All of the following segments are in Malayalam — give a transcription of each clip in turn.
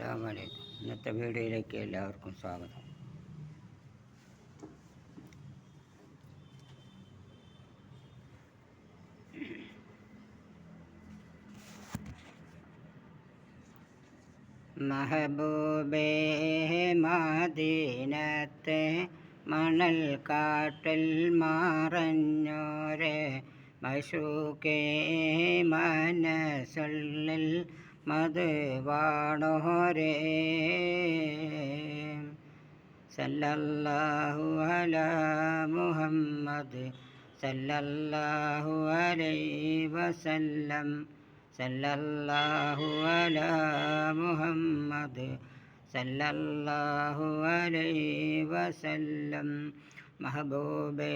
അസ്സലാമു അലൈക്കും. ഇന്നത്തെ വീഡിയോയിലേക്ക് എല്ലാവർക്കും സ്വാഗതം. മെഹബൂബേ മദീനത്തെ മണൽ കാട്ടിൽ മറഞ്ഞോരെ മശൂക്കേ മനസ്സുള്ളിൽ മധുവാണോരേ സല്ലല്ലാഹു അലാ മുഹമ്മദ് സല്ലല്ലാഹു അലൈഹി വസല്ലം സല്ലല്ലാഹു അലാ മുഹമ്മദ് സല്ലല്ലാഹു അലൈഹി വസല്ലം. മെഹബൂബേ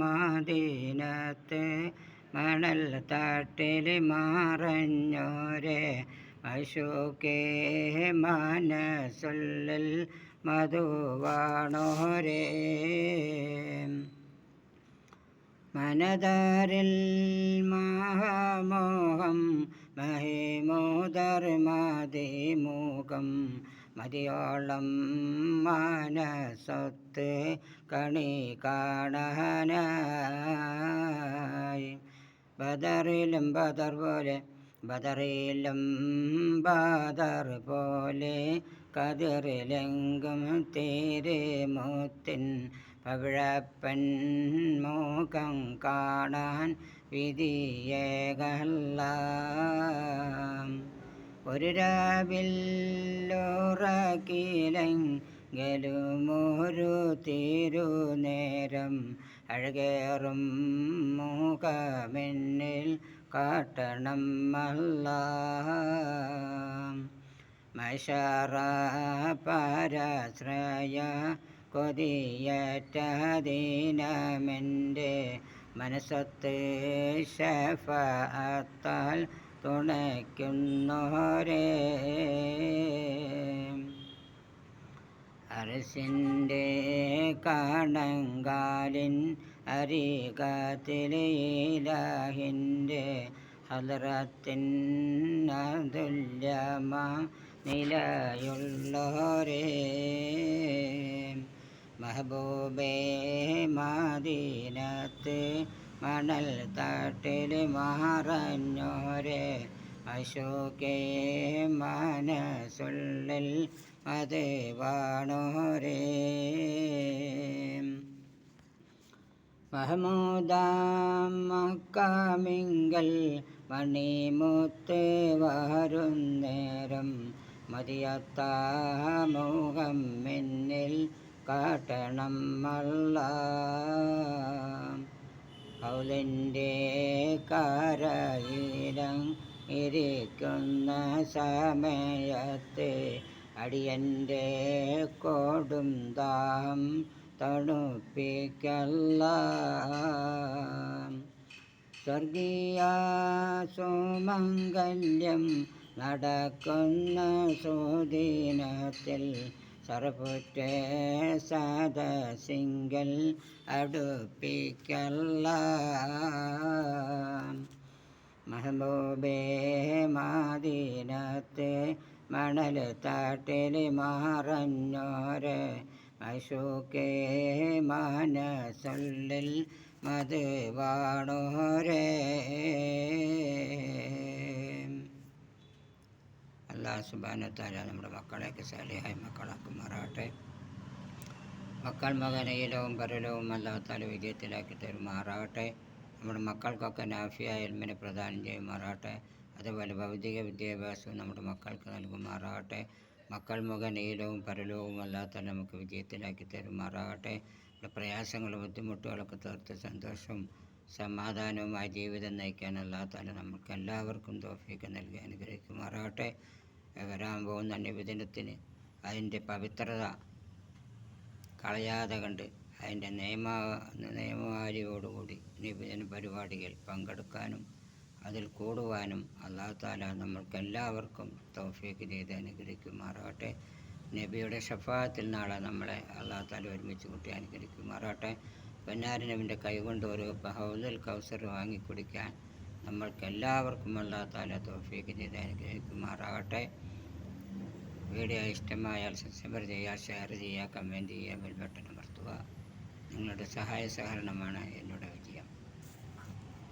മദീനത്തെ മണൽ തട്ടിൽ മറഞ്ഞോരെ മശൂക്കേ മനസ്സുള്ളിൽ മധുവാണോരേ മനതാരിൽ മഹാമോഹം മഹിമോദർ മതിമുഖം മതിയോളം മനസ്സൊത്ത് കണി കാണാനായി ബദറിലും ബദർ പോലെ ബദറിലും ബദർ പോലെ കതിറിലെങ്കും തിരുമുത്തിൻ പവിഴപ്പൻ മുഖം കാണാൻ വിധിയേകല്ല. ഒരു രാവിൽ ഉറക്കിലെങ്കിലും ഒരു തിരുനേരം അഴകേറും മുഖമെന്നിൽ കാട്ടണം അല്ലാഹ്. മശറ പരാശ്രയ കൊതിയേറ്റ ദീനമെൻ്റെ മനസ്സത്ത് ശഫഅത്താൽ തുണയ്ക്കുന്നോരേ അർശിൻ്റെ കണങ്കാലിൻ അരികത്തിലെ ഇലാഹിൻ്റെ ഹദ്റത്തിൻ അതുല്യമാ നിലയുള്ളോരേ മെഹബൂബേ മദീനത്ത് മണൽ തട്ടിൽ മറഞ്ഞോരെ മശൂക്കേ മനസ്സുള്ളിൽ മധുവാണോരേ മഹമൂദാം മക്കാമിങ്കൽ മണിമുത്ത് വരുന്നേരം മതിയത്ത മുഖം എന്നിൽ കാട്ടണം അല്ലാഹ്. കൗലിൻ്റെ കരയിലം ഇരിക്കുന്ന സമയത്ത് അടിയൻ്റെ കൊടും ദാഹം തണുപ്പിക്കല്ലാഹ്. സ്വർഗീയ സുമംഗല്യം നടക്കുന്ന സുദിനത്തിൽ സർപ്പുറ്റ സദസിങ്കൽ അടുപ്പിക്കല്ലാഹ്. മെഹബൂബേ മദീനത്തെ മണൽ തട്ടിൽ മറഞ്ഞോരെ മശൂക്കേ മനസ്സുള്ളിൽ മധുവാണോരേ അല്ലാഹു സുബ്ഹാനഹു വ തആല നമ്മുടെ മക്കളെയൊക്കെ സാലിഹായ മക്കളാക്കുമാറാകട്ടെ. മക്കൾ മകനയിലവും പരലവും അല്ലാഹു തആല വിജയത്തിലാക്കി തരുമാറാകട്ടെ. നമ്മുടെ മക്കൾക്കൊക്കെ നാഫിയായ ഇൽമിനെ പ്രദാനം ചെയ്യുമാറാകട്ടെ. അതുപോലെ ഭൗതിക വിദ്യാഭ്യാസവും നമ്മുടെ മക്കൾക്ക് നൽകുമാറാകട്ടെ. മക്കൾ മുഖനയിലവും പരലവും അല്ലാഹു തആല നമുക്ക് വിജയത്തിലാക്കി തരുമാറാകട്ടെ. നമ്മുടെ പ്രയാസങ്ങളും ബുദ്ധിമുട്ടുകളൊക്കെ തീർത്ത് സന്തോഷവും സമാധാനവുമായ ജീവിതം നയിക്കാൻ അല്ലാഹു തആല നമുക്ക് എല്ലാവർക്കും തൗഫീഖ് നൽകി അനുഗ്രഹിക്കുമാറാകട്ടെ. വരാൻ പോകുന്ന നബിദിനത്തിന് അതിൻ്റെ പവിത്രത കളയാതെ കണ്ട് അതിൻ്റെ നിയമവാരിയോടുകൂടി നബിദിന പരിപാടികൾ പങ്കെടുക്കാനും അതിൽ കൂടുവാനും അല്ലാഹു തആല നമ്മൾക്കെല്ലാവർക്കും തൗഫീഖ് ചെയ്ത് അനുഗ്രഹിക്കുമാറാകട്ടെ. നബിയുടെ ഷഫാഅത്തിൽ നാളെ നമ്മളെ അല്ലാഹു തആല ഒരുമിച്ച് കൂട്ടി അനുഗ്രഹിക്കുമാറാകട്ടെ. പൊന്നാരി നബിൻ്റെ കൈകൊണ്ട് ഒരു ഹൗദുൽ കൗസർ വാങ്ങിക്കുടിക്കാൻ നമ്മൾക്കെല്ലാവർക്കും അല്ലാഹു തആല തൗഫീഖ് ചെയ്ത് അനുഗ്രഹിക്കുമാറാകട്ടെ. വീഡിയോ ഇഷ്ടമായാൽ സബ്സ്ക്രൈബ് ചെയ്യുക, ഷെയർ ചെയ്യുക, കമൻറ്റ് ചെയ്യുക, ബെൽ ബട്ടൺ അമർത്തുക. നിങ്ങളുടെ സഹായ സഹകരണമാണ് എന്നോട് വിജയം.